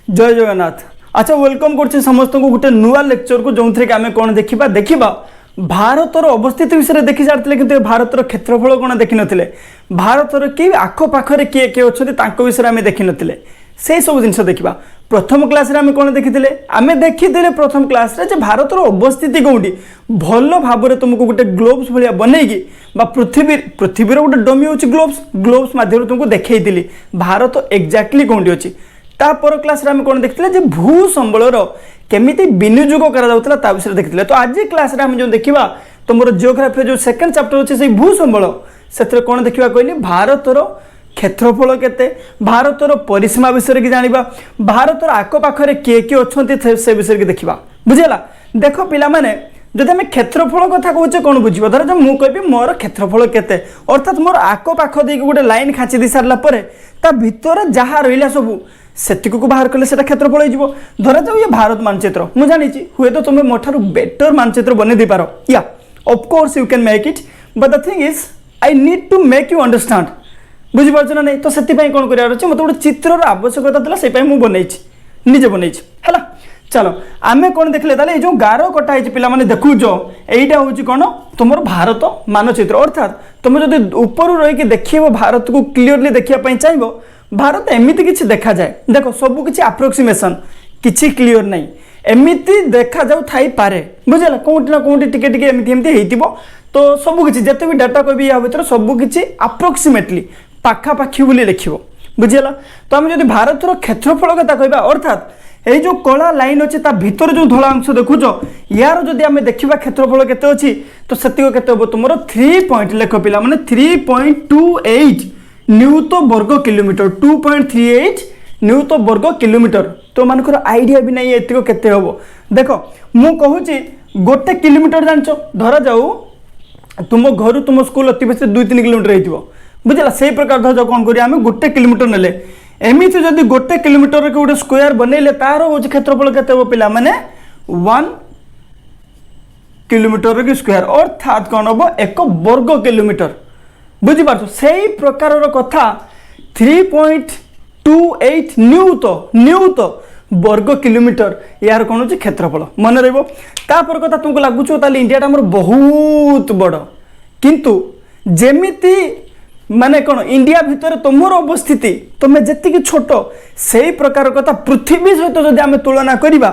जय जगन्नाथ। अच्छा वेलकम कर समस्त को गोटे नुआ लेक्चर को जो थे आम कौन देखा देखा भारतर अवस्थित विषय देखी सारी कि भारतर क्षेत्रफल कौन देखी नी भारतर कि आखपाखे किए किए अच्छा विषय आम देखी नी से सब जिन देखा प्रथम क्लास आम कौन देखी आम देखी प्रथम क्लास रे भारतर अवस्थिति कौटी भल भाव में तुमको गोटे ग्लोब्स भाया बनईकी पृथ्वीर गोटे डमी हूँ ग्लोब्स मध्यम तुमको देखी भारत एक्जाक्टली कौटी अच्छी तापर क्लास रे कौन देखते भू संबलर केमी विनियोग करा विषय देखते तो आज क्लास रे जो देखा तुम जियोग्राफी जो सेकेंड चैप्टर अच्छे से भू संबल से कौन देखा कहली भारतर क्षेत्रफल केते भारतर परिसीमा विषय की जाना भारतर आखपाखे किए किए अच्छा से विषय की देखा बुझेगा देख पिला माने जदि आम क्षेत्रफल कथा कहे कौन बुझ धर मुझे कहबी मोर क्षेत्रफल केते अर्थात मोर आखपाख देख गोटे लाइन खाची दी सारापर ता भितर जहाँ रहा सबू सेतिक को बाहर कले सेटा क्षेत्रफल हो धरा जाऊ ये भारत मानचित्र मुझे जानी हुए तो तुम्हें मोठार बेटर मानचित्र बन दे पार या of course you can make it but the thing is I need to make you understand बुझीपार ना नहीं तो से कौन कर मतलब गोटे चित्रर आवश्यकता था से बनई निजे बनई है चलो आम कौन देखले जो गार कटा पिला माने देखुच यहीटा हूँ कौन तुम भारत मानचित्र अर्थात तुम जो ऊपर रही देख भारत को क्लीयरली देखापी चाहिए भारत एमती किसी देखा जाए देख सब किसी अप्रोक्सीमेसन किसी क्लीयर नहीं एमती देखा जाऊ थाई पारे बुझेगा कौटी ना कौटी टिके एमती तो सब किसी जिते भी डाटा कह या भर सब किसी अप्रोक्सीमेटली पाखापाखी बोली लिख बुझेगा तो आम जो भारतर क्षेत्रफल कथा कहवा अर्थात ये जो कला लाइन अच्छे भितर जो धला अंश देखुच यार जदि आम देखा क्षेत्रफल केते अच्छी तो से तुम 3 पॉइंट लेख पिला माने 3.28 न्यूत वर्ग किलोमीटर 2.38 न्यूत वर्ग किलोमीटर तो मानकर आइडिया भी नहीं एतिको केते हबो देख मु कहूची गोटे किलोमीटर जानचो धरा जाऊ तुम घर तुम स्कूल अति बेसी 2-3 किलोमीटर होइतिबो बुझला से प्रकार धर कौन करिया आमे गोटे किलोमीटर नेले एमिति जदि गोटे किलोमीटर के गोटे स्क्वायर बनैले तार हो क्षेत्रफल केते हबो पिला माने 1 किलोमीटर के स्क्वायर अर्थात कौन हबो 1 वर्ग किलोमीटर बुझीपार से प्रकार कथा 3.28 न्यूत वर्ग किलोमीटर यार कौन हो क्षेत्रफल मन रहा कथा तुमको लगुच इंडिया बहुत बड़ किंतु जेमिति माने कौन इंडिया भितर तुमर अवस्थिति तुम्हें जी छोट से प्रकार कथा पृथ्वी सहित जदि आम तुलना करवा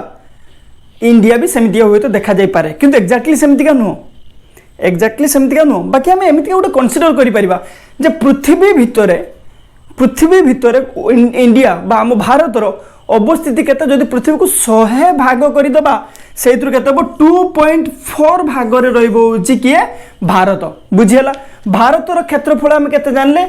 इंडिया भी सेमती हुए तो देखा जाई पारे किंतु एक्जाक्टली सेमती का नुह एक्जाक्टली सेमती का नुह बाकी आम एमती गोटे कनसीडर कर पृथ्वी भितर इंडिया बा आम भारतर अवस्थिति केते जदि पृथ्वी को 100 भाग करदेबा से 2.4 भाग रही किए भारत बुझीगला भारतर क्षेत्रफल आम केते जानले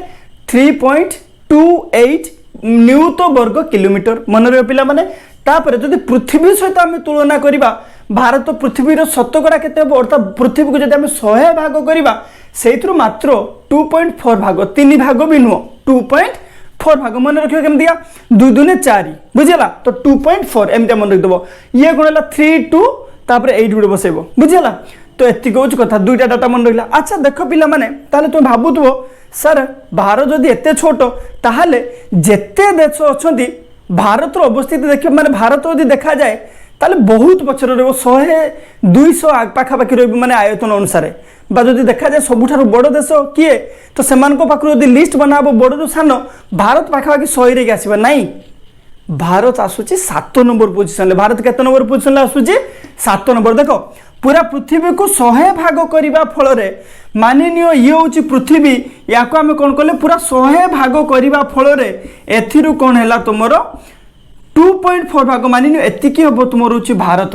3.28 न्यूत वर्ग किलोमीटर मन रहा पिला माने तापर जदि पृथ्वी सहित आम तुलना करवा भारत पृथ्वीर शतकड़ा केते अर्थात पृथ्वी को जदि आम 100 भाग करवा से मात्र 2.4 भाग 3 भाग भी नुह 2.4 भाग मन रखिए केमती 2 दूने 4 बुझेगा तो 2.4 एमती मन रखिदेव ये कौन है 3 2 तापर 8 गुड़े बसैब बुझेगा तो एति हूँ कथा दुईटा डाटा मन रहा अच्छा देख पिला माने ताले तुम भावुव सर भारत जदि एते छोट ताहले जेते देश अच्छा भारत अवस्थिति देखिए माने भारत यदि देखा जाए ताले बहुत पचर रहा 100-200 पाखापाखि रही माने आयतन अनुसार बा जदि देखा जाए सबुठार बड़ देश किए तो सेमानक पाखु यदि लिस्ट बनाब बड़ सान भारत पाखापाखि 100 रे आसबा नाई भारत आसूची 7 नंबर पोजिशन भारत केते नंबर पोजिशन आसूची 7 नंबर देख पूरा पृथ्वी को 100 भाग करने फल माननीय ये हूँ पृथ्वी या आम कौन कले पूरा 100 भाग करने फल एथिरु कौन है तुम 2.4 भाग माननीय एतिकी हम तुम हूँ भारत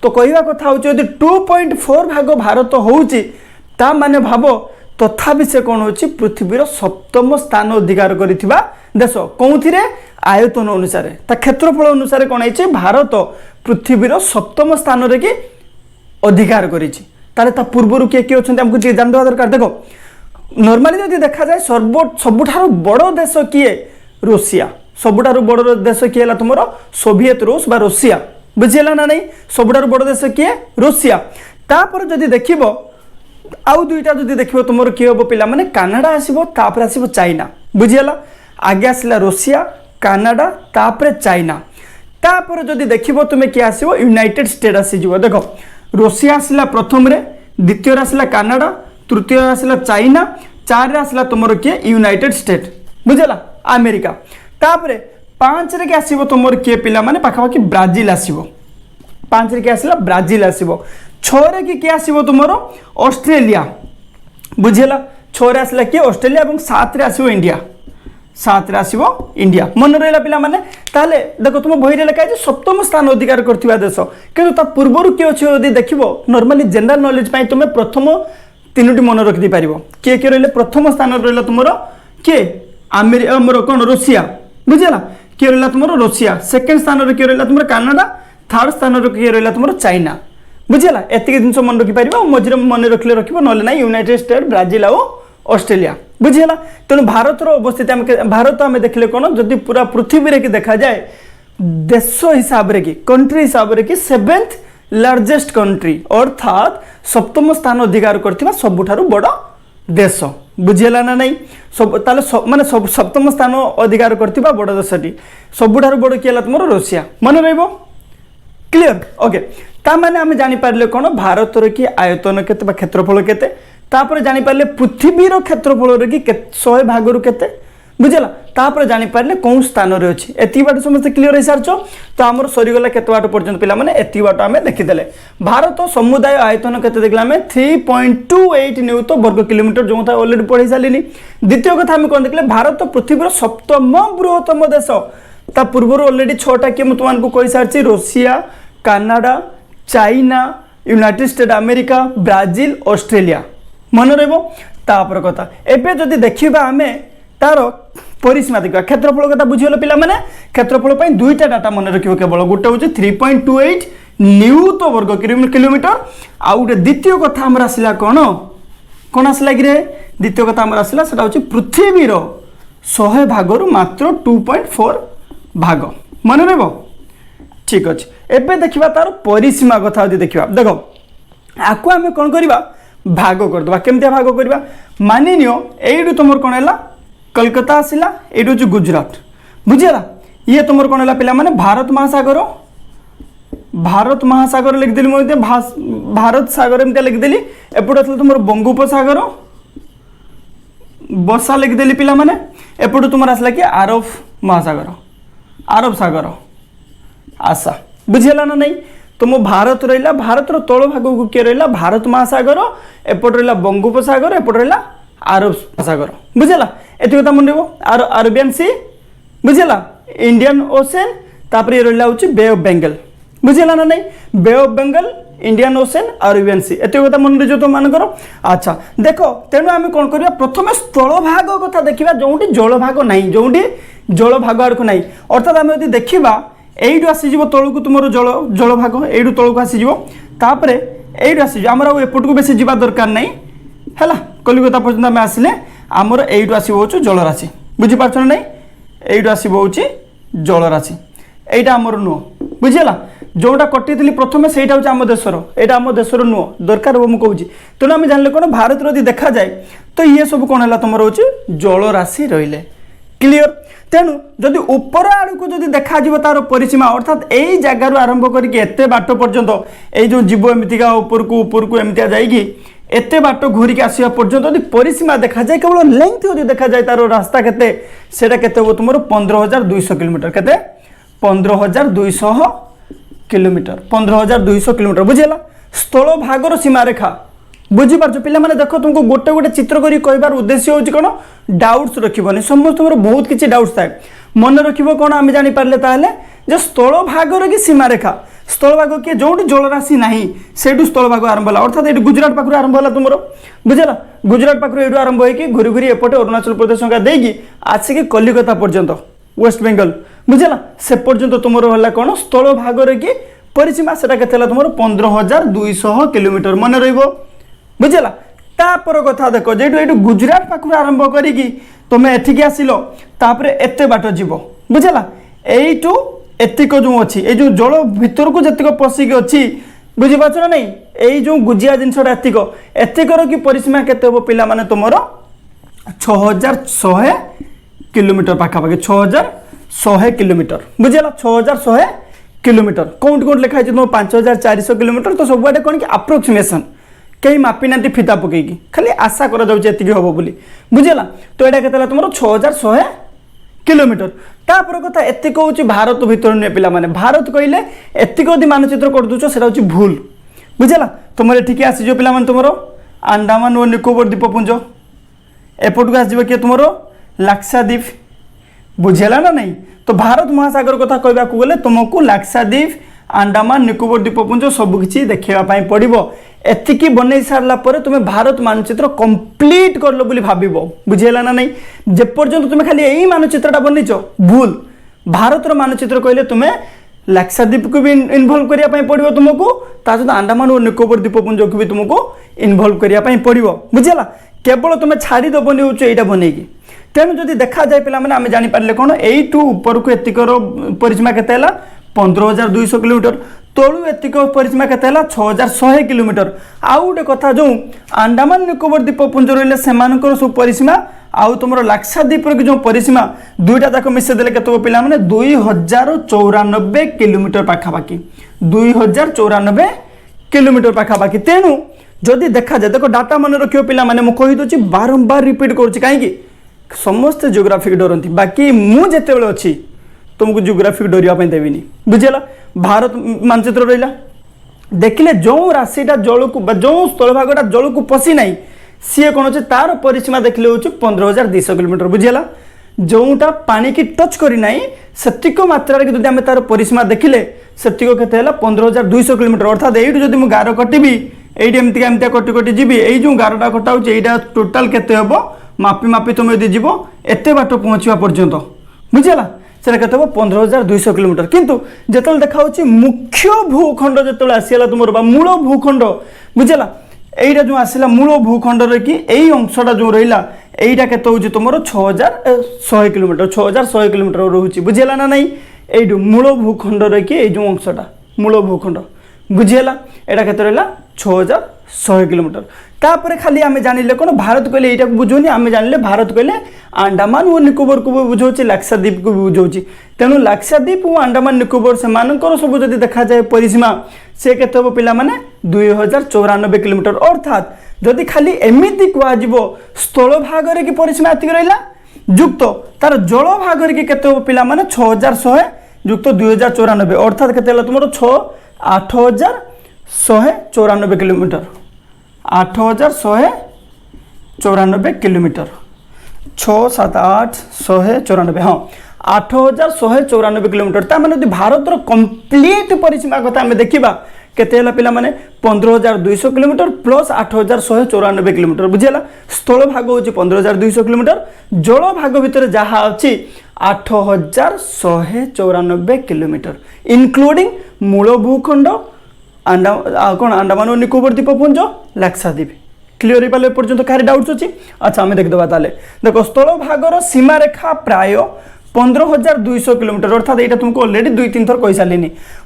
तो कहवा कथा हूँ यदि 2.4 भाग भारत होता माने भाव तथापि से कौन हो पृथ्वीर 7म स्थान अधिकार करिथिबा देश कौन आयतन अनुसार ता क्षेत्रफल अनुसार कौन है भारत पृथ्वीर 7म स्थान रे कि अधिकार करिछि ताले ता पूर्वरु किए किए अछन्ते हमकु जे जानवा दरकार देखो नॉर्मली जदि देखा जाए सबुठारु बड़ देश किए रूसिया सबुठारु बड़ देश किए हला तुमरो सोवियत रूस बा रूसिया बुझिला ना नहीं सबुठारु बड़ देश किए रूसिया तापर जदि देखिबो आउ दुईटा जदि देखिबो तुमरो किए हबो पिला माने कनाडा आसीबो तापर आसीबो चाइना बुझिला आगे आसला रूसिया कनाडा तापर चाइना तापर जदि देखिबो तुमे कि आसीबो यूनाइटेड स्टेट आसीजिवो देखो रूसिया आसला प्रथम रे द्वितीय आसला कनाडा तृतीय आसला चाइना चार आसला तुमर किए यूनाइटेड स्टेट बुझला अमेरिका तापर 5 रे के आसीबो तुमर किए पिला माने पाखापाखि ब्राजिल आसीबो 5 रे के आसला ब्राजिल आसीबो 6 रे कि आसीबो तुमर ऑस्ट्रेलिया बुझला 6 रे आसला कि ऑस्ट्रेलिया और 7 रे आसीबो इंडिया 7 रे आसीबो इंडिया मन रहला पिला माने ताले देखो तुम बही रे लिखा है सप्तम स्थान अधिकार करथिबा देश किंतु ता पूर्वरु कि अछि यदि देखिबो नॉर्मली जनरल नॉलेज पई तुमे प्रथम तीनोटी मन रखि दी पारिबो के रहले प्रथम स्थान रहला तुमरो के अमेरिका हमर कोन रूसिया बुझला के रहला तुमरो रूसिया सेकंड स्थान रे के रहला तुमरो कनाडा थर्ड स्थान रे के रहला तुमरो चाइना बुझला एतिक दिन मन रखि पारिबो मझिरे मन रखले रखिबो नले नै यूनाइटेड स्टेट ब्राजिल और ऑस्ट्रेलिया बुझला तेणु भारत अवस्थिति भारत आम देखले कौन जदि पूरा पृथ्वी रे कि देखा जाए देश हिसाब रे कि कंट्री हिसाब रे कि 7th लार्जेस्ट कंट्री अर्थात सप्तम स्थान अधिकार करथिबा सबुठारु बड़ देश बुझेला ना नहीं सब ताले माने सब सप्तम स्थान अधिकार करथिबा बड़ देशटी सबुठारु बड़ किला तुमरो रूसिया मन रहइबो क्लियर ओके ता माने हम जानि पारले कोन भारत रे कि आयतन केते बा क्षेत्रफल केते तापर जानि पारले पृथ्वीर क्षेत्रफल रे कि 100 भागरु केते बुझला तापर जानि पारले कोन स्थान रे अछि एति बाट समस्त क्लियर है सारचो तो हमर सरी गला केते बाट पर्यंत पिला माने एति बाट हमें देखि देले भारत समुदाय आयतन केते देखला में 3.28 न्यूटन वर्ग किलोमीटर जो था ऑलरेडी पढि सालिनी द्वितीय कथा हम कोन देखले भारत पृथ्वीर सप्तम बृहत्तम देश ता पूर्व ऑलरेडी 6टा के म तुमन को कहि सारछि Russia Canada China United State America Brazil Australia मन रहिबो तापर कथा एबे जदि देखिबा हमें तार परिसीमा देखा क्षेत्रफल कथा बुझियलो पिला माने क्षेत्रफल पई दुईटा डाटा मन रखिबो केवल गोटे होचे 3.28 न्यूटन वर्ग किलोमीटर आ उटे द्वितीय कथा हमरा आसिला कोन आसिला कि रे द्वितीय कथा हमरा आसिला सेटा होचे पृथ्वीर 100 भागरु मात्र 2.4 भाग मन रहिबो ठीक अछि एबे देखिबा तार परिसीमा कथा यदि देखिबा देखो आको हमें कोन करबा भाग कर दबा केमते भाग करबा मानि नियो एडु तुमर कोन हैला कलकत्ता आसिला एडु जो गुजरात बुझिला ये तुमर कोन हैला पिला माने भारत महासागर लिख देली मोते भारत सागर एमते लिख देली एपड असला तुमर बंगोपसागर वर्षा लिख देली पिला माने एपड तुमर असला कि अरब सागर आशा बुझेला ना नहीं तुम भारत रहा भारत तल भाग को किए रहा भारत महासागर एपट रहा बंगोपसागर एपट रहा अरब सागर बुझेला एति कथा मन रहिबो अरबियन सी बुझेला इंडियन ओशन तापर ये रहा होची बे ऑफ बेंगल बुझेला ना नहीं bay of Bengal Indian Ocean Arabian Sea एति कथा मन रहिजो तो मान करो अच्छा देखो तेनु आमे कोन करिया प्रथमे स्थल भाग कथा देखिबा जोंटी जल भाग नाही जोंटी जल भाग आडको नाही अर्थात आमे यदि देखिबा एइडु आसीजिवो तळकु तुमरो जल भाग एइडु तळकु आसीजिवो तापरे एइडु आसीजिवो हमरा एपटकु बेसी जिबा दरकार नाही हैला कलिकता पर्यंत आमे आसिले हमर एइडु आसीबो होचु जल राशि बुझि पाछन नाही एइडु आसीबो होचि जल राशि एइटा हमर नो बुझिला जोटा कटिथिली प्रथमे सेटा होचि हम देशर एटा हम देशर नो दरकार हो म कहूची तनो आमे जानले कोन भारत रदि देखा जाय तो ये सब कोन हला तुमरो होचि जल राशि रहिले क्लियर तेणु जदि ऊपर आड़ को जदि देखा जीव तार परिसीमा अर्थात यही जगार आरंभ करके एते बाट पर्यंत ये जो जीव एमतीका ऊपर को एमतिया जाइकी एते बाट घूरिक आसिया पर्यंत यदि परिसीमा देखा जाए केवल लेंथ यदि देखा जाए तार रास्ता केते सेटा केते हो तुमरो 15,200 किलोमीटर केते 15,200 किलोमीटर 15,200 किलोमीटर बुझेला स्थल भागर सीमा रेखा बुझी पार्छ पिला माने देखो तुमको गोटे गोटे चित्र करी कहबार उद्देश्य होची कोन डाउट्स रखिबनी समस्त बहुत किछि डाउट्स थाए मन रखिबो कोन आमे जानि पारले ताहले जे स्थल भागर की सीमा रेखा स्थल भाग के जोंटी जल राशि नाही सेडु स्थल भाग आरंभ होला अर्थात एडु गुजरात पाखरु आरंभ होला तुमरो बुझला गुजरात पाखरु एडु आरंभ होई कि घुरी घुरी एपटे अरुणाचल प्रदेश संगा देगी आसी कि कलिकता पर्यंत वेस्ट बेंगल बुझला से पर्यंत तुमरो होला कोन स्थल भागर की परिसीमा सेटा केतेला तुमरो 15,200 किलोमीटर मन रहइबो बुझला तापर कथा देखो जेटू एटू गुजरात पाखरु आरंभ करिकी तुमे एठिकी आसिलो तापर एते बाट जीवो बुझला एइटू एतिक जो अच्छी ये जो जल भीतर को जतिक पशिक अच्छी बुझी पाच ना नहीं यही जो गुजिया जिनसा एतिक एतिकर कि परिसीमा केते हो पिला माने तुमर 6,100 किलोमीटर पाखापाखि 6,100 किलोमीटर बुझेला 6,100 किलोमीटर कौट कौट लिखाई तुम 5400 किलोमीटर तो सब कौन कि अप्रोक्सीमेसन कहीं मापी ना फीता पकईकी खाली आशा कर हम बोली बुझेगा तो यहाँ के तुम 6100 किलोमीटर तापर कथा एतिक हूँ भारत भीतर नुहे पिला माने भारत कहले एतिक यदि मानचित्र कर दूच से भूल बुझेगा तुम ठीक आसीज पिला तुम अंडमान और निकोबर द्वीपपुंज एपटू आसो किए तुम लाक्षाद्वीप बुझेगा ना नहीं तो भारत महासागर कथा कहवा गले तुमको लाक्षाद्वीप अंडमान निकोबर द्वीपपुंज सबकि देखापी पड़ो एतिकी बन सारा तुम्हें भारत मानचित्र कंप्लीट कर लो भाव बुझेगा ना नहीं जेपर्यंत तुम्हें खाली यही मानचित्रटा बनईच भूल भारत मानचित्र कहले तुम्हें लाक्षाद्वीप को भी इनवल्व करने पड़ो तुमको ता सहित अंडमान और निकोबर द्वीपपुंज को भी तुमको इनवल्व करने पड़ो बुझेगा केवल तुम्हें छाड़देवनी हूँ यहाँ बनईकी तेणु जदि देखा जाए पे आम जापारे कौन यू ऊपर को एतिकर परिसीमा के 15,200 किलोमीटर तलू एतिक परिसीमा के 6,100 किलोमीटर आउ गोटे कथा जो अंडमान निकोबर द्वीपपुंज रही से सब परिसीमा आउ तुम लाक्षाद्वीप जो परिसीमा दुईटा जाक मिसेदेले के पे 2,094 किलोमीटर पाखापाखि 2,094 किलोमीटर पाखापाखि तेणु जदि देखा जाए देख डाटा मन रखियो पिला माने मु कहि दोची बारंबार रिपीट करूची काहेकि समस्त जियोग्राफी डरती बाकी मु जेतेबेले अछि तुमको जियोग्राफी डरिया देविनी बुझेगा भारत मानचित्र रहा देखिले जो राशिटा जल को जो स्थलभागटा जल को पशि ना सी कौन अच्छे तार परिसीमा देखिले हूँ 15,200 किलोमीटर बुझेगा जोटा पानी की टच करना सेतिक मात्रा जब आम तार परिसीमा देखिले सेतिक के 15,200 किलोमीटर अर्थात यू जब मुझे गार कटि एमती कटि कटि जी यही जो गारटा कटा यहाँ टोटाल केते हम मापी मापी तुम यदि जीव एत बाट पहुँचा पर्यंत बुझेगा से 15,200 किलोमीटर किंतु जो देखा मुख्य भूखंड जो आसला तुम मूल भूखंड बुझेगा यहीटा जो आसला मूल भूखंड कि यही अंशटा जो रहा यहीटा के तुम 6,100 किलोमीटर 6,100 किलोमीटर रोचे बुझेगा ना नहीं यू मूल भूखंड कि जो अंशटा मूल भूखंड बुझेगा यहाँ के रहा 6,100 किलोमीटर तापर खाली आम जानिले कौन भारत कहले यहाँ को बुझौनी आम जानिले भारत कहले अंडमान और निकोबर को भी बुझाऊँ लाक्षाद्वीप को भी बुझाऊँ तेणु लाक्षाद्वीप और अंडमान निकोबर से सब जब देखा जाए परिसीमा से के पिला माने 2,094 किलोमीटर अर्थात जदि खाली एमती कह स्थल भाग की परिसीमा एतिक रहा युक्त तार जल भाग के पिला माने 6,100 युक्त 2,094 अर्थात के तुम 8,194 किलोमीटर 8,194 किलोमीटर 6, 7, 8, 194 हाँ 8,194 किलोमीटर तार भारत कंप्लीट परिसीमा कथा आम देखा केते पिला माने 15,200 किलोमीटर प्लस 8,194 किलोमीटर बुझेगा स्थल भाग हूँ 15,200 किलोमीटर जल भाग भितर जहाँ अच्छी 8,194 किलोमीटर इनक्लूडिंग मूल भूखंड कौन अंडमान और निकोबर द्वीपपुंज लाक्षाद्वीप क्लीयर हो पर्यंत कहीं डाउट्स अच्छी अच्छा आम देखिए ताले देख स्थल भागर सीमा रेखा प्राय 15,200 किलोमीटर अर्थात यहाँ तुमको ऑलरेडी 2-3 थर कही सारे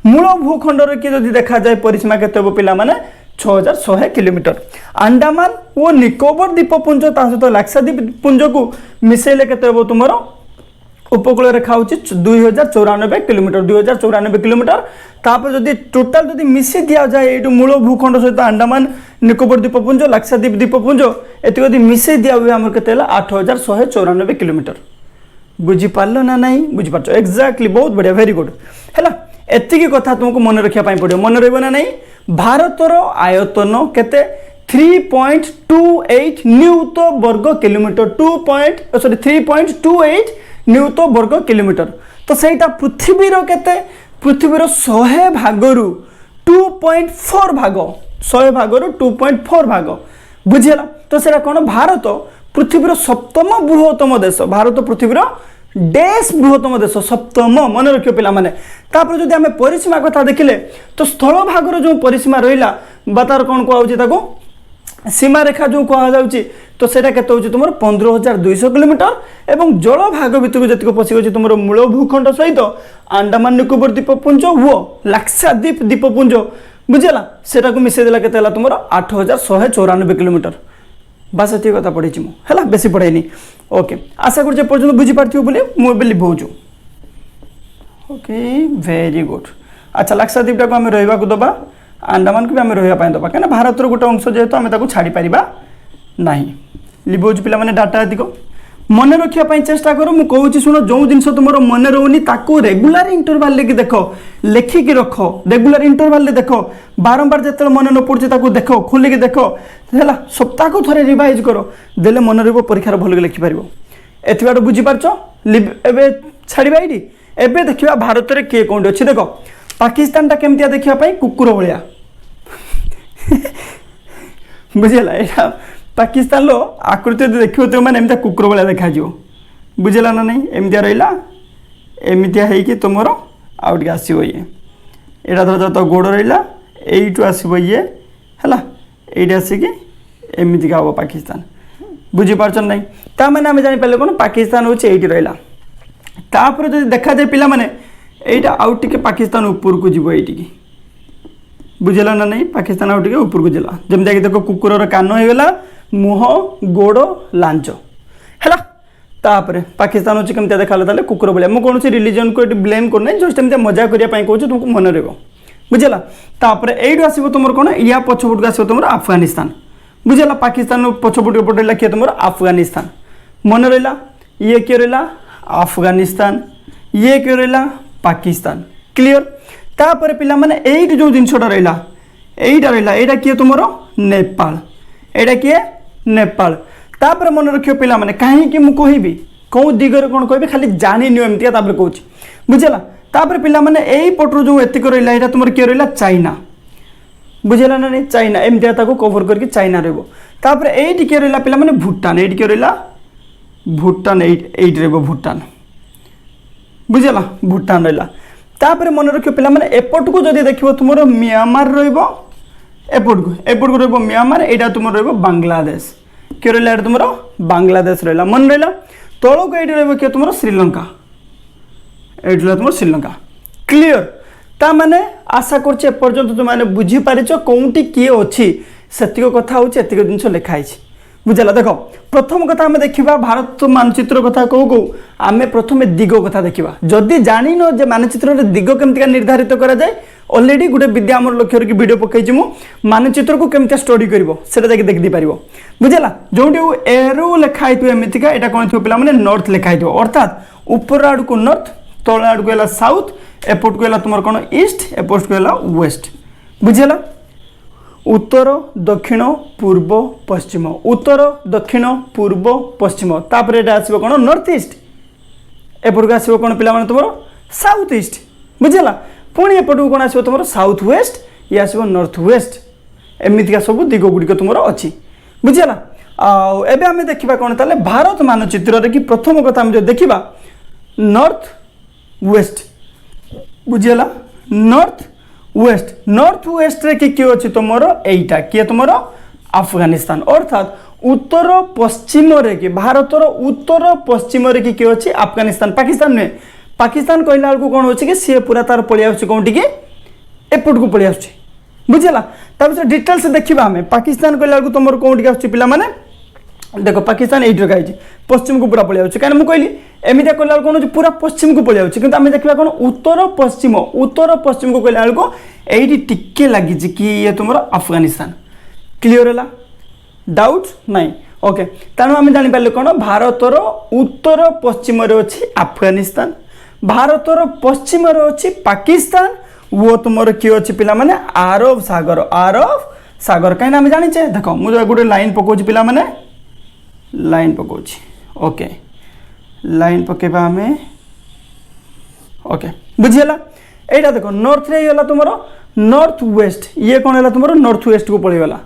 मूल भूखंडर किए जब देखा जाए परिसीमा के पिला माने 6,100 किलोमीटर अंडमान और निकोबर द्वीपपुंज सहित लाक्षाद्वीप पुंज को मिसेले के तुम उपकूल रेखा हूँ 2,094 किलोमीटर 2,094 किलोमीटर तापर जदि टोटाल जदि मिसी दि जाए ये मूल भूखंड सहित अंडमान निकोबर द्वीपपुंज लाक्षाद्वीप द्वीपपुंज एत मिसे दि हुए आम के 8,194 किलोमीटर बुझीपार ना नहीं बुझीपार एक्जाक्टली बहुत बढ़िया वेरी गुड है एतिकी कथा तुमको मन रखापी पड़ो मन रहा नहीं भारतर आयतन केते 3.28 न्यूत वर्ग किलोमीटर 3.28 न्यूत वर्ग किलोमीटर तो सहीटा पृथ्वीर केते पृथ्वीर 100 भागरु 2.4 भाग 100 भागरु 2.4 भाग बुझेगा तो सेटा कौन भारत पृथ्वीर सप्तम बृहत्तम देश भारत पृथ्वीर देश बृहत्तम देश सप्तम मन रखियो पिला माने तापर जदि आमे परिसीमा कथा देखिले तो स्थल भागर जो परिसीमा रहिला बातार कौन कहउछि ताको सीमा रेखा जो कहुच्छी तो सेटा केते होछि तुमर 15,200 किलोमीटर एवं जल भाग भितर जतिक पशि गछि तुमर मूल भूखंड सहित अंडमान निकोबर द्वीपपुंज वो लाक्षाद्वीप द्वीपपुंज बुझेला सेटा को मिसे देला केते हला तुमर 8,194 किलोमीटर बस ये कथा पढ़ी है बेसी पढ़ाईनी ओके आशा कर बुझीपार बोली मुझे लिभाऊँ ओके वेरी गुड अच्छा लाक्षाद्वीपटा को आम रहा दबा आंडामान को भी आम रहा दबा कहीं भारत गोटे अंश जेहेतु आम छाड़ी पार ना लिभोज पे डाटा अधिक मन रखापी चेष्टा कर मुझे शुण जो जिन तुम मन रोनी रेगुलर इंटरवाल लेकिन देख लेखिकी रख रेगुलर इंटरवाल देख बारंबार जो मन न पड़े देख खोलिकी देख है सप्ताह को थे रिवाइज कर देले मन रो परीक्षार भल लिखिपार एत बुझीपार छाड़ा ये एवं देखा भारत में किए कौन अच्छे देख पाकिस्तान टा केमतिया देखापी कुकुर भाया बुझेगा यहाँ पाकिस्तान आकृति देखो तो मैंने एमती कुकुर भाया देखा बुझेगा ना नहीं एमतिया रहा एमतिया है तुम आउ टे आसो ये यहाँ धर तो गोड़ रहा यू आसो ये है ये आसिक एमतिका हम पाकिस्तान बुझीपार ना ताने आम जापर कौन पाकिस्तान हूँ ये रहा तापर जो देखा जाए पिला माने एटा आउ टिके पाकिस्तान ऊपर को जीव ये बुझेगा ना नहीं पाकिस्तान आउ टिके ऊपर को जाला जमी देखो कुकुर कान होगा मुह गोड़ लांच है तापर पाकिस्तान हूँ कमी देखा कुकुर भाया मुझे कौन रिलीजन को ब्लेम करना जस्ट एम मजा करने कहूँ तुमको मन रहा बुझेगा तापर यू आसो तुम कौन या पछपट को आसो तुम अफगानिस्तान बुझेगा पाकिस्तान पछपट पटे किए तुम अफगानिस्तान मन रहा ये किए रहा अफगानिस्तान ये क्यों रहा पाकिस्तान क्लियर तापर पिला माने एट जो जिनसटा रहा यहाँ किए तुम नेपाल एटा किए नेपाल तापर मन रखियो पिला माने कहीं मुझे कहबी कौ दिगरे कौन कह खाली जानी एमती कहूँ बुझेगा तापर पिला माने यही पटर जो एतिक रहा यहाँ तुम किए रहा चाइना बुझेगा ना नहीं चाइना एमती कवर करके चाइना रहा ये किए रहा पिला माने भूटान ये किए रहा भूटान एट भूटान बुझेगा भूटान रहा तापर मन रख पे मैंने एपट को जब देख तुम म्यांमार रपट को रहा म्यांमार यहाँ तुम रहा बांग्लादेश किए रहा तुम बांग्लादेश रहा मन रहा तौक ये रहा तुम श्रीलंका ये तुम श्रीलंका क्लियर ता माने आशा करपर्यंत तुम बुझीपार कौटी किए अच्छी से कथा हूँ जिन लिखाई बुझेगा देख प्रथम कथा आम देखा भारत मानचित्र कथा कहू कहू आम प्रथम दिग कथा देखा जदि जान जे मानचित्र दिग केमती निर्धारित करा जाए ऑलरेडी गोटे विद्या आम लक्ष्य रखी वीडियो पकई मानचित्र को केमती स्टडी कर देखी पार बुझेगा जो एरो लिखाई एमतीका यहाँ कौन थी पे नॉर्थ लिखाई अर्थात ऊपर आड़ को नॉर्थ तल आड़ को है साउथ एपट को है तुम कौन ईस्ट एपट को है वेस्ट बुझेगा उत्तर दक्षिण पूर्व पश्चिम उत्तर दक्षिण पूर्व पश्चिम तापर ये आसो कौन नॉर्थ ईस्ट एपट को आसो कौन पे तुम साउथ ईस्ट बुझेगा पुणी एपट को कौन आसो तुम साउथ वेस्ट ये आसो नॉर्थ वेस्ट एमतीका सब दिग गुड़िक तुम अच्छी बुझेगा आम देखा कौन ताले भारत मानचित्र कि प्रथम कथा जो देखा नॉर्थ वेस्ट बुझेगा नॉर्थ वेस्ट रे किए अच्छी तुम यहीटा किए तुम अफगानिस्तान अर्थात उत्तर पश्चिम रे कि भारत उत्तर पश्चिम रे किए अच्छी अफगानिस्तान पाकिस्तान नुहे पाकिस्तान कहला बेलू कौन अच्छे कि सी पूरा तार पलिया कौटी कि एपट को पलिया बुझेगा तार डिटेल्स देखा आम पाकिस्तान कहला बेलू तुम कौटी आस पे देख पाकिस्तान ये रखा पश्चिम को पूरा पलिया कहीं मुझे कहली एमती कहला कौन पूरा पश्चिम को पलिया कि आम देखा कौन उत्तर पश्चिम को कहला बेलू ये टिके लगी कि ये तुम अफगानिस्तान क्लियर है डाउट नहीं ओके तेणु आम जापर कौन भारतर उत्तर पश्चिम अच्छी अफगानिस्तान भारतर पश्चिम अच्छी पाकिस्तान वो तुम किए अच्छी पिला माने अरब सागर कहीं आम जाचे देख मुझे गोटे लाइन पकाऊँ पिला माने लाइन पकाऊँ ओके लाइन पकेबा आम ओके बुझीगला यहाँ देख नॉर्थ रे गला तुम नॉर्थ वेस्ट ये कौन है तुम नॉर्थ वेस्ट को पड़ेगा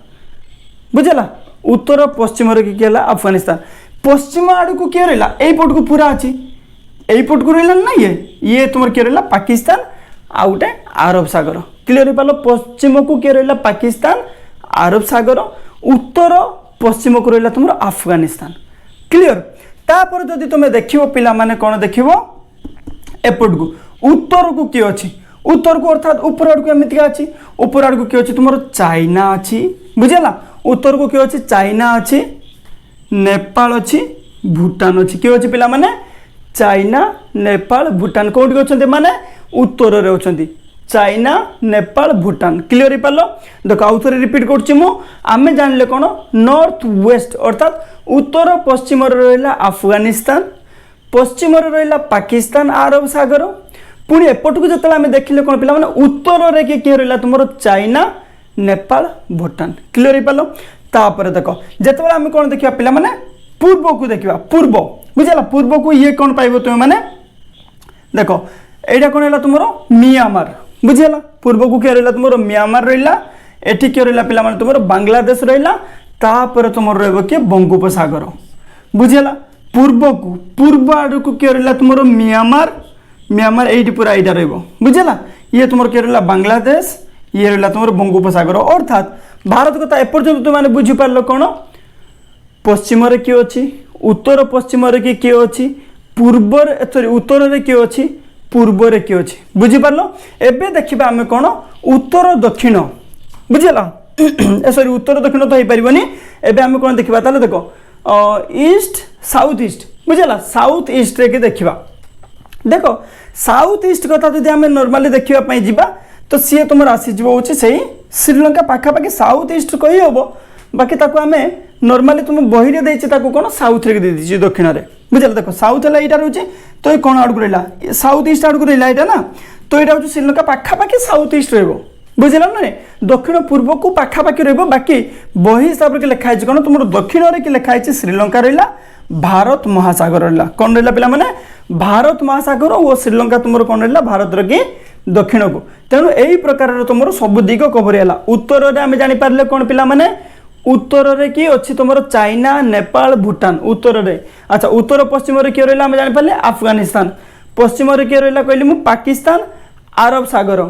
बुझेगा उत्तर पश्चिम किए अफगानिस्तान पश्चिम आड़ को किए रहा यहीपट को पूरा अच्छी यहीपट को रहा ना ये तुम किए रहा पाकिस्तान आ गए अरब सागर क्लियर हो पाल पश्चिम को किए रहा पाकिस्तान अरब सागर उत्तर पश्चिम को रहा तुम अफगानिस्तान क्लियर तापर जदि तुम देख पिला माने कौन देख एपट को उत्तर को किए अच्छी उत्तर को अर्थात ऊपर आड़ को एमती अच्छी ऊपर आड़ को किए अच्छी तुम चाइना अच्छी बुझेगा उत्तर को किए अच्छी चाइना अच्छी नेपाल अच्छी भूटान अच्छी किए अच्छी पिला माने चाइना नेपाल भूटान कौटी अच्छा माने उत्तर रे अच्छा चाइना नेपाल भूटान क्लियर हो पार देख आउ थे रिपीट करें जानिले कौन नॉर्थ वेस्ट अर्थात उत्तर पश्चिम रहा अफगानिस्तान पश्चिम रहा पाकिस्तान अरब सागर पुणी एपटू जो आम देखिले कौन पे उत्तर में किए रहा तुम चाइना नेपाल भूटान क्लियर हो पार तापर देख जिते आम कौन देखा पिला माने पूर्व को देखा पूर्व बुझेगा पूर्व को ये कौन पाइब तुम मैंने देख एटा कौन है तुम म्यांमार बुझेगा पूर्व को किए रहा तुम म्यांमार रहा एटी किए रहा पे तुम बांग्लादेश रहा तापर तुम रो किए बंगोपसागर बुझेगा पूर्व आड़ को किए रहा तुम म्यांमार म्यांमार ये पूरा यहाँ रुझेगा ये तुम किए रहा बांग्लादेश ये रहा तुम बंगोपसागर अर्थात भारत कथा एपर्यंत तुमने बुझीपार कौन पश्चिम किए अच्छी उत्तर पश्चिम किए अच्छी पूर्व सॉरी उत्तर में किए अच्छी पूर्व में किए अच्छी बुझीपार एवं देखा आम कौन उत्तर दक्षिण बुझेगा सॉरी उत्तर दक्षिण तो हो पारनी एवं आम कौन देखा ताले देख ईस्ट साउथ ईस्ट बुझेगा साउथ ईस्ट रे देखा देख साउथ ईस्ट कथा जो आम नॉर्मली देखापी जा तो सी तुम आसीज हूँ से श्रीलंका पाखापाखि साउथ ईस्ट कही हम बाकी आम नॉर्मली तुम बही में देती कौन साउथ रे दे दक्षिण में बुझल देख साउथ है यहाँ रोचे तो ये कौन आड़ को रहा साउथ ईस्ट आड़ को रहा यहाँ ना तो यहाँ हूँ श्रीलंका पाखापाखि साउथ ईस्ट रहा बुझल ना दक्षिण पूर्व को पाखापाखि रहा बाकी बही हिसाब से लिखाई कौन तुम दक्षिण में कि लिखाई श्रीलंका रहा भारत महासागर रहा कौन रहा पिला माने भारत महासागर और श्रीलंका तुम कौन रहा भारत कि दक्षिण को तेणु यही प्रकार तुम सब दिग कवर है उत्तर में आम जापारे कौन पिला माने उत्तर में कि अच्छी तुम चाइना नेपाल भूटान उत्तर में अच्छा उत्तर पश्चिम किए रहा आम जापारे अफगानिस्तान पश्चिम किए रहा कहली मुझे पाकिस्तान अरब सागर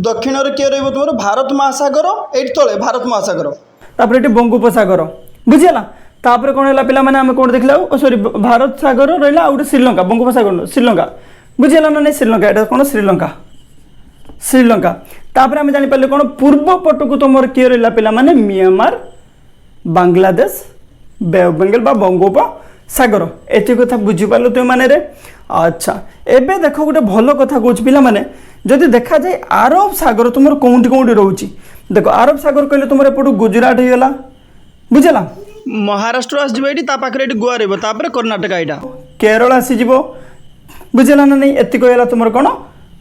दक्षिण में किए रहा तुम भारत महासागर ये तले भारत महासागर तापर ये बंगोपसागर बुझेगा तापर कौन है पिला माने आम कौन देखला सॉरी भारत सागर रहा गोटे श्रीलंका बंगोपसागर श्रीलंका बुझेगा ना नहीं श्रीलंका यहाँ कौन श्रीलंका श्रीलंका तापर आम जापारे कौन पूर्व पट को तुम किए रहा पिला माने Myanmar Bangladesh bay of Bengal बा बंगोपसागर एति कथा बुझीपार तुम मैंने अच्छा एबे देख गोटे भल कथा कौच पिला माने जदि देखा जाए अरब सागर तुम कौटी कौटी रोचे देख अरब सागर कहले तुम एपटू गुजरात हो गला बुझेगा महाराष्ट्र आसपाखे ये गोवा रहा कर्णाटक यहाँ केरल आसीज बुझेगा ना नहीं एतिक है तुम कौन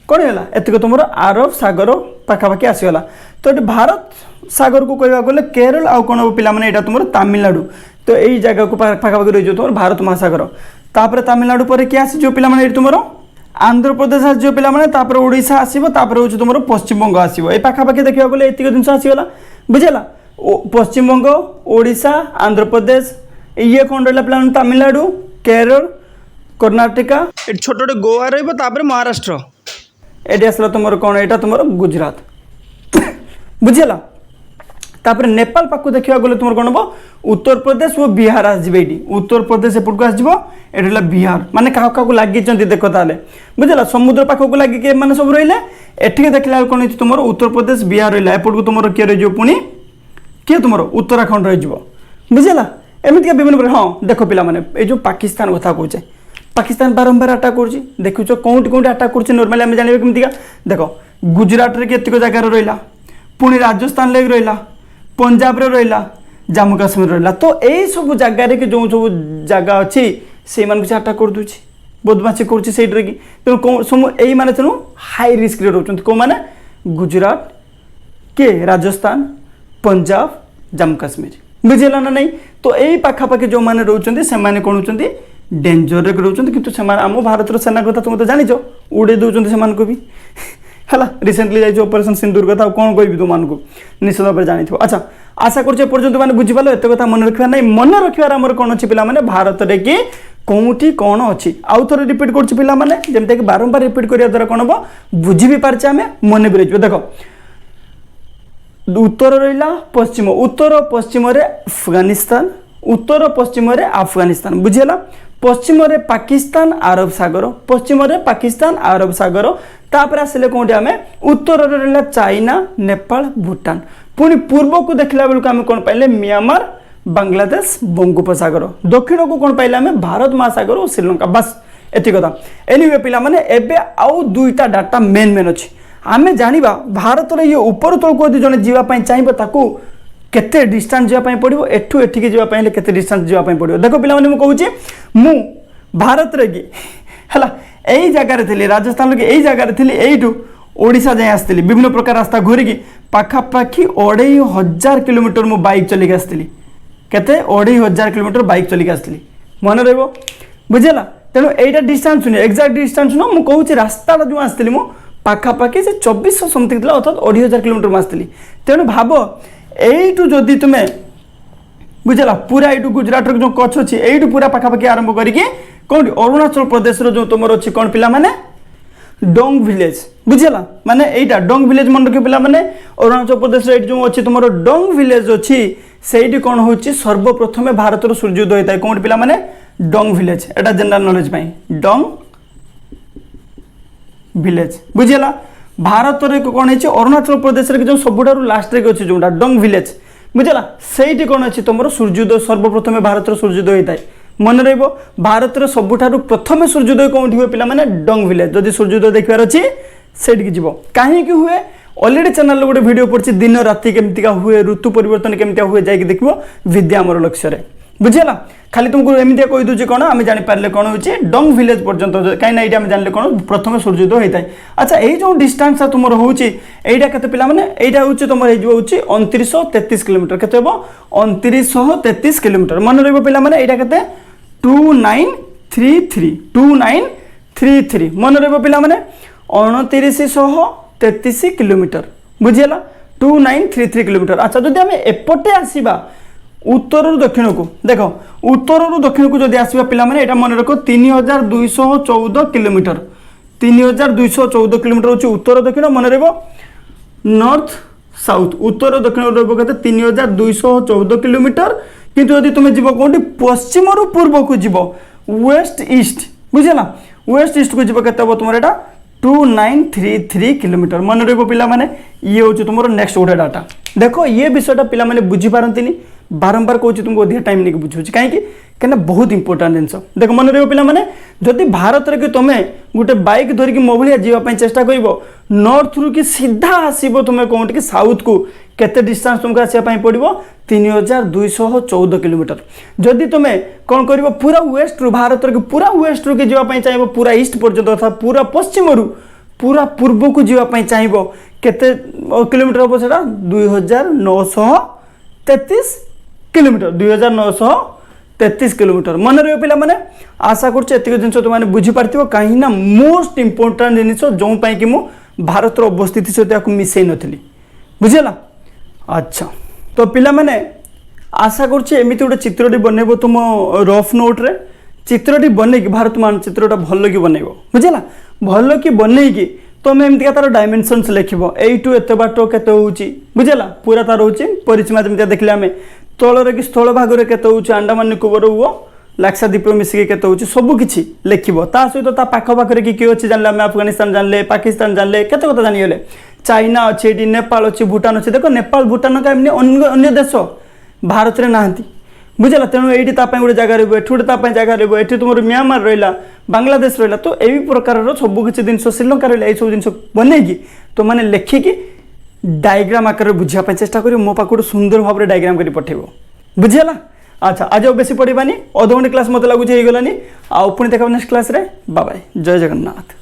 कौन है एतिक तुम अरब सागर पाखापाखि आसीगला तो ये भारत सागर को कहवा गले केरल आउ कौन हम पिला यहाँ तुम तमिलनाडु तो यही जगह को पाखापाखि रही तुम भारत महासागर तापर तमिलनाडु पर किए आसीज पे तुम आंध्र प्रदेश आस पे ओडिशा आसो हूँ तुम पश्चिमबंग आसो ये पाखापाखि देखा गले एतिक जिन आसीगला बुझेगा पश्चिमबंग ओडिशा आंध्र प्रदेश ये कौन रहा पे तमिलनाडु केरल कर्णाटका छोटे छोटे गोवा रहा महाराष्ट्र ये आसला तुम कौन यहाँ तुम गुजरात बुझेगा तापर नेपाल पाक देखा गले तुम कौन हम उत्तर प्रदेश और बिहार आसजे उत्तर प्रदेश एपट को आसो ये बिहार माने क्या लगी देख ताले बुझेगा समुद्र पाख को लगे मैंने सब रही एठिक देखला कौन तुम उत्तर प्रदेश बिहार रहा एपट को तुम किए रही पुणी किए तुम उत्तराखंड रही बुझेगा एमती विभिन्न प्रकार हाँ देख पिला माने ये जो पाकिस्तान कथा कहे पाकिस्तान बारंबार अटाक कर देखुच कौटी कौटी अटाक कर नॉर्मली आम जाना केमती देख गुजरात रे केतिक जगार रहा पुणी राजस्थान लगे रहा पंजाब रे रहा जम्मू काश्मीर रहा तो यही सब जगार जो सब जगह अच्छी से अटाक कर दूसरी बदमाशी करुँच तेणु यही मैंने तेणु हाई रिस्क रोच कौ मैंने गुजरात के राजस्थान पंजाब जम्मू काश्मीर बुझेगा ना नहीं तो यही पाखापाखि जो मैंने रोचे से कौन होती डेंजर रे रोचे कि आम भारत सेना कथा तुम तो जान उड़े दौरान से भी है रिसेंटली जाइए ऑपरेशन सिंदूर कथा कौन कह तुमको निश्चित भाव में जानी अच्छा आशा करुँच मैंने बुझीपाल एत कथा मन रखा ना मन रखार आम कौन अच्छी पे भारत में कि कौटी कौन अच्छी आउ थे रिपीट कर जमती बारंबार रिपीट करने द्वारा कौन हम बुझी भी पार्चे आम मन भी रही देख उत्तर रहा पश्चिम उत्तर पश्चिम अफगानिस्तान उत्तर पश्चिम अफगानिस्तान बुझेगा पश्चिम पाकिस्तान अरब सागर पश्चिम पाकिस्तान अरब सागर तापर आसिले कौटे आम उत्तर रहा चाइना नेपाल भूटान पुणी पूर्व को देखला बेलू आम कौन पाइले म्यांमार बांग्लादेश बंगोपसागर दक्षिण को कौन पाइले आम भारत महासागर और श्रीलंका बस एति कथा एनिवे पिला माने एबे आउ दुईटा डाटा मेन मेन अच्छी आमे जानिबा भारत रे ये ऊपर तल को जने जीवा पई चाहिबो ताकू केते डिस्टेंस जीवा पई पड़िबो एठू एठी के जीवा पई केते डिस्टेंस जीवा पई पड़िबो देखो पिला माने मु कहूची मु भारत रे की हला एई जगह रे थिली राजस्थान के एई जगह रे थिली एइटू ओडिशा जाय आस्तिली विभिन्न प्रकार रास्ता घुरी की पाखापाखि 2500 किलोमीटर मु बाइक चली के आस्तिली केते 2500 किलोमीटर बाइक चली के आस्तिली मन रहबो बुझेला तेणु एटा डिस्टेंस सुनी एक्जाक्ट डिस्टेंस न मु कहूची रास्ता जो आस्तिली मु पाखापाखि से 2400 समथिंग थिला अर्थात 2500 किलोमीटर मु आस्तिली तेणु भाबो एइटू जदी तुमे बुझेला पूरा एइटू गुजरात रो जो कच्छ अछि एइटू पूरा पाखापाखि आरंभ करी के कोन अरुणाचल प्रदेश रो जो तुमर अछि कोन पिला माने डोंग विलेज बुझेला माने एइटा डोंग विलेज मन रखे पिला माने अरुणाचल प्रदेश रे जो अछि तुमर डोंग विलेज अछि सेइटी कोन होछि सर्वप्रथमे भारत रो सूर्योदय होइता कोन पिला माने डोंग विलेज एटा जनरल नॉलेज पई डोंग विलेज बुझेला भारत रे कोन अछि अरुणाचल प्रदेश रे जो सबुडारू लास्ट रे अछि जोटा डोंग विलेज बुझेला सेइटी कोन अछि तुमर सूर्योदय सर्वप्रथमे भारत रो सूर्योदय होइता मन रहिबो भारत रो सबुठारू प्रथम सूर्योदय कोठी हुए पिला माने डोंग विलेज जदि सूर्योदय देखबार अछि सेठी की जीवो काहे की हुए ऑलरेडी चैनल रे गोटे वीडियो पड़छि दिन राति केमतिका हुए ऋतु परिवर्तन केमतिका हुए जाय कि देखिबो विद्या मोर लक्ष्य रे बुझेला खाली तुमको एमितिया कहि दोछि कोन आमे जानि पारले कोन होछि डोंग विलेज पर्यंत काई ना एटा आमे जानले कोन प्रथम सूर्योदय होइताय अच्छा एई जो डिस्टेंस तुमर होछि एटा कते पिला माने एटा होछि तुमर हे जो होछि 2933 किलोमीटर कते हो 2933 किलोमीटर मन रहबो पिला माने एटा कते 2933 मन रहबो पिला माने 2933 किलोमीटर बुझियला 2933 किलोमीटर अच्छा जदि आमे एपटे आसीबा उत्तर रु दक्षिण को देखो उत्तर रु दक्षिण को जदि आसीबा पिला माने एटा मन रखो 3214 किलोमीटर 3214 किलोमीटर होछि उत्तर दक्षिण मन रहबो नॉर्थ साउथ उत्तर दक्षिण रहबो कते 3214 किलोमीटर किंतु यदि तुम जीव कोठी पश्चिम रु पूर्व को जीव वेस्ट ईस्ट बुझला वेस्ट ईस्ट को जीव केते तुम एटा 2933 किलोमीटर मन रहबो पिला माने ये होची तुमरो नेक्स्ट गोटे डाटा देखो ये विषयटा पिला माने बुझी पारंतिनी बारंबार कहूँ तुमको अधिक टाइम नहीं बुझे कहीं बहुत इंपोर्टाट जिन देख मन रही पे मैंने जदि भारत रे कि तुम गोटे बाइक धरिकी मो भाया जावाई चेष्टा कर नॉर्थ रु कि सीधा आसब तुम कौट कि साउथ को केते डिस्टेंस तुमको आसापी पड़ो 3214 किलोमीटर जदि तुम कौन कर पूरा वेस्ट रु भारत रे पूरा वेस्ट रु कि जावाई चाहिए पूरा ईस्ट पर्यंत अर्थात पूरा पश्चिम रु पूरा पूर्व को जावाई चाहिए केते किलोमीटर हम से 2933 किलोमीटर 2933 किलोमीटर मन रही पिला माने आशा करछे एतिक जिंस तुम बुझी पारथिबो कहीं ना मोस्ट इंपोर्टेंट जिनिस जो पई कि मु भारत रो अवस्थिति सहित याकु मिसई नथली बुझिला अच्छा तो पिला माने आशा करछे एमिति गोटे चित्रटी बनेबो तुम रफ नोट रे चित्रटी बने कि भारत मानचित्रटा भलो कि बनेबो बुझिला भलो कि बने कि तुम एमती तार डायमेंशन्स लिखो एटू एत बाट केते होउची बुझला पूरा तार होउची परिसीमा जमती देखले आमे तलरे कि स्थल भाग रे केते होउची अंडमान निकोबर वो लाक्षाद्वीप मिसिके केते होउची सब किछि लिखिबो ता सहित ता पाख पाख रे कि अछि जानले आमे अफगानिस्तान जानले पाकिस्तान जानले केते कथा जानि गेले चाइना अछि एडी नेपाल अछि भूटान अछि देखो नेपाल भूटान का एमने अन्य देश भारत रे नाहंती बुझला तेणु ये गोटे जगह रही एठू जगह रही एठी तुम म्यांमार रहा बांग्लादेश रहा तो यही प्रकार सब किसी जिन श्रीलंका रहा यही सब जिन बनईकि तो मैंने लेखिकी डायग्राम आकार बुझापी चेष्टा कर मो पाख सुंदर भाव में डायग्राम कर पठेब बुझीगला अच्छा आज बेसी पढ़ानी अधघंटे क्लास मत लगुच हो गलानी आ पुणी देखा नेक्स्ट क्लास रे बाय बाय जय जगन्नाथ।